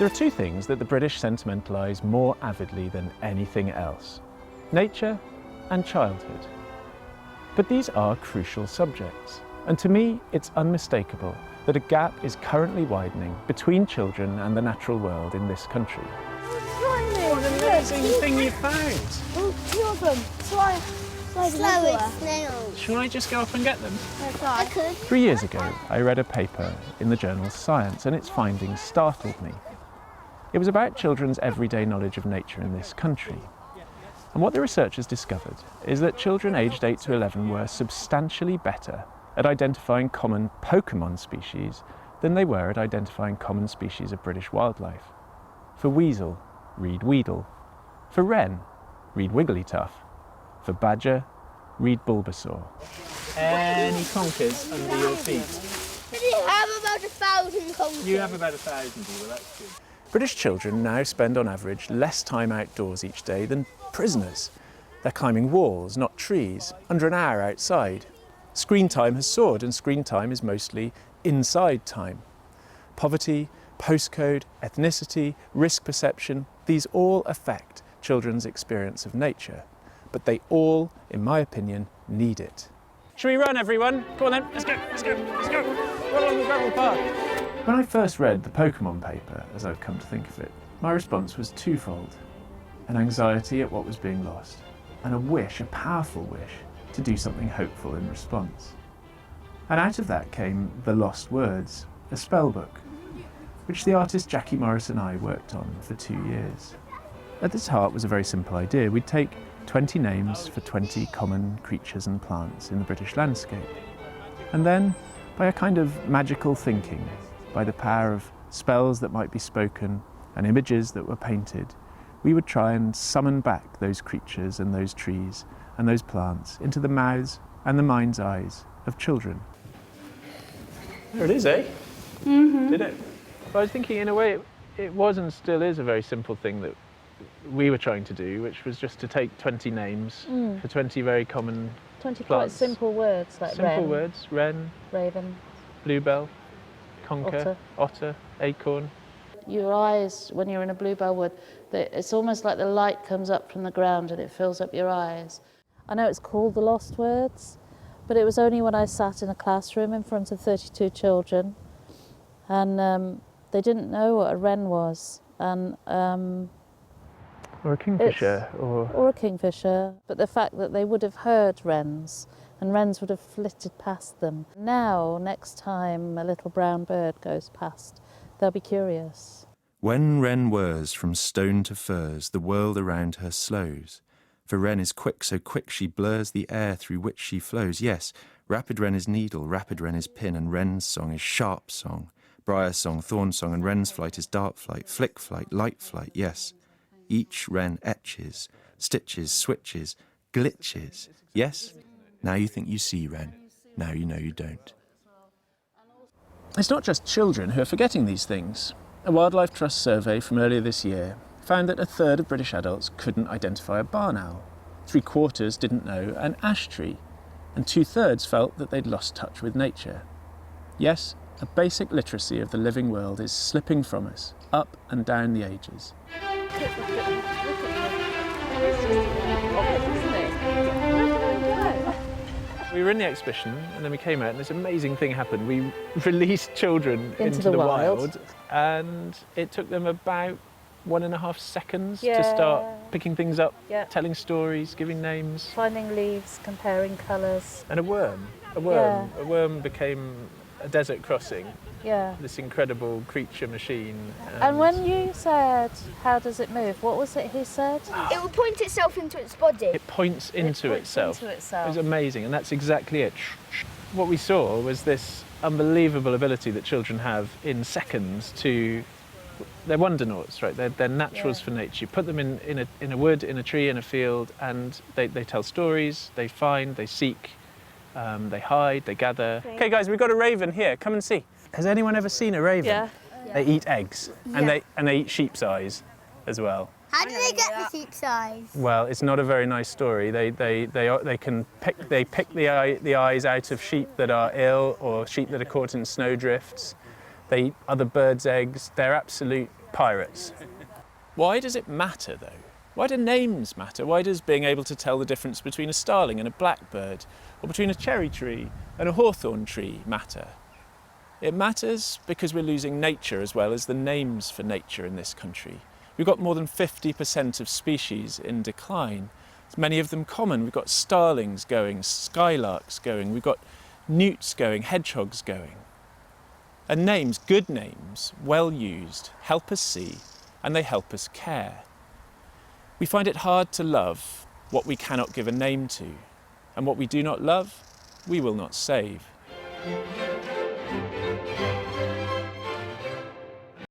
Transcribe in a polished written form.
There are two things that the British sentimentalise more avidly than anything else: nature and childhood. But these are crucial subjects, and to me it's unmistakable that a gap is currently widening between children and the natural world in this country. What an amazing thing you found! Oh, two of them. Snails. Shall I just go up and get them? I could. 3 years ago, I read a paper in the journal Science, and its findings startled me. It was about children's everyday knowledge of nature in this country. And what the researchers discovered is that children aged 8 to 11 were substantially better at identifying common Pokemon species than they were at identifying common species of British wildlife. For weasel, read Weedle. For wren, read Wigglytuff. For badger, read Bulbasaur. Any conkers under your feet? I have about 1,000 conkers. You have about 1,000, well that's good. British children now spend on average less time outdoors each day than prisoners. They're climbing walls, not trees, under an hour outside. Screen time has soared, and screen time is mostly inside time. Poverty, postcode, ethnicity, risk perception, these all affect children's experience of nature. But they all, in my opinion, need it. Shall we run, everyone? Come on then, let's go, let's go, let's go. Run along the gravel path. When I first read the Pokemon paper, as I've come to think of it, my response was twofold: an anxiety at what was being lost, and a wish, a powerful wish, to do something hopeful in response. And out of that came The Lost Words, a spell book, which the artist Jackie Morris and I worked on for 2 years. At its heart was a very simple idea. We'd take 20 names for 20 common creatures and plants in the British landscape. And then, by a kind of magical thinking, by the power of spells that might be spoken and images that were painted, we would try and summon back those creatures and those trees and those plants into the mouths and the mind's eyes of children. There it is, eh? Mm-hmm. Did it? Well, I was thinking, in a way, it was and still is a very simple thing that we were trying to do, which was just to take 20 names for 20 very common 20 quite plants. simple words like Simple wren, words: wren, raven. bluebell, conker, otter, acorn. Your eyes, when you're in a bluebell wood, it's almost like the light comes up from the ground and it fills up your eyes. I know it's called The Lost Words, but it was only when I sat in a classroom in front of 32 children and they didn't know what a wren was. And Or a kingfisher, or a kingfisher, but the fact that they would have heard wrens and wrens would have flitted past them. Now, next time a little brown bird goes past, they'll be curious. When wren whirs from stone to furze, the world around her slows. For wren is quick, so quick she blurs the air through which she flows. Yes, rapid wren is needle, rapid wren is pin, and wren's song is sharp song. Briar song, thorn song, and wren's flight is dart flight, flick flight, light flight, yes. Each wren etches, stitches, switches, glitches. Yes, now you think you see wren, now you know you don't. It's not just children who are forgetting these things. A Wildlife Trust survey from earlier this year found that 1/3 of British adults couldn't identify a barn owl, 3/4 didn't know an ash tree, and 2/3 felt that they'd lost touch with nature. Yes, a basic literacy of the living world is slipping from us, up and down the ages. We were in the exhibition and then we came out and this amazing thing happened. We released children into the wild and it took them about 1.5 seconds to start picking things up, telling stories, giving names. Finding leaves, comparing colours. And a worm became a desert crossing. Yeah. This incredible creature machine. And when you said, how does it move, what was it he said? It will point itself into its body. It points into itself. Into itself. It was amazing, and that's exactly it. What we saw was this unbelievable ability that children have in seconds to... They're wondernauts, right? They're naturals for nature. You put them in a wood, in a tree, in a field, and they tell stories, they find, they seek, they hide, they gather. Okay, guys, we've got a raven here. Come and see. Has anyone ever seen a raven? Yeah. They eat eggs, and they eat sheep's eyes as well. How do they get the sheep's eyes? Well, it's not a very nice story. They pick the eyes out of sheep that are ill or sheep that are caught in snowdrifts. They eat other birds' eggs. They're absolute pirates. Why does it matter, though? Why do names matter? Why does being able to tell the difference between a starling and a blackbird, or between a cherry tree and a hawthorn tree matter? It matters because we're losing nature as well as the names for nature in this country. We've got more than 50% of species in decline. Many of them common. We've got starlings going, skylarks going, we've got newts going, hedgehogs going. And names, good names, well used, help us see, and they help us care. We find it hard to love what we cannot give a name to, and what we do not love, we will not save.